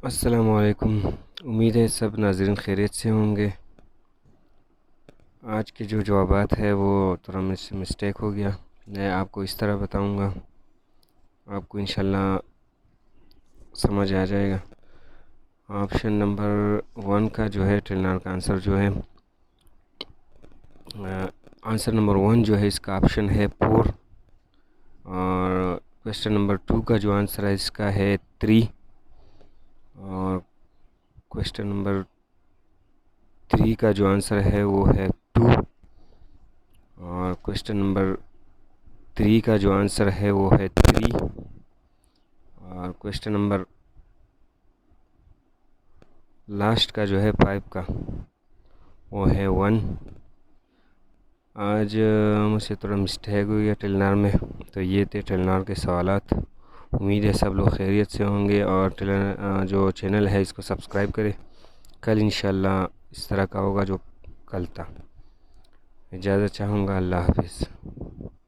अस्सलामुअलैकुम। उम्मीद है सब नाज़रीन खैरियत से होंगे। आज के जो जवाबात है वो थोड़ा मिस्टेक हो गया। मैं आपको इस तरह बताऊंगा, आपको इंशाल्लाह समझ आ जाएगा। ऑप्शन नंबर 1 का जो है टेलनार का आंसर जो है आंसर नंबर 1 जो है इसका ऑप्शन है पोर। और क्वेश्चन नंबर 2 का जो आंसर है इसका है 3। और क्वेश्चन नंबर 3 का जो आंसर है वो है 2। और क्वेश्चन नंबर 3 का जो आंसर है वो है 3। और क्वेश्चन नंबर लास्ट का जो है 5 का वो है 1। आज मुझसे थोड़ा मिस्टेक हुई है टेलनार में। तो ये थे टेलनार के सवालात। उम्मीद है सब लोग खैरियत से होंगे और जो चैनल है इसको सब्सक्राइब करें। कल इंशाल्लाह इस तरह का होगा जो कल था। इजाज़त चाहूँगा। अल्लाह हाफिज़।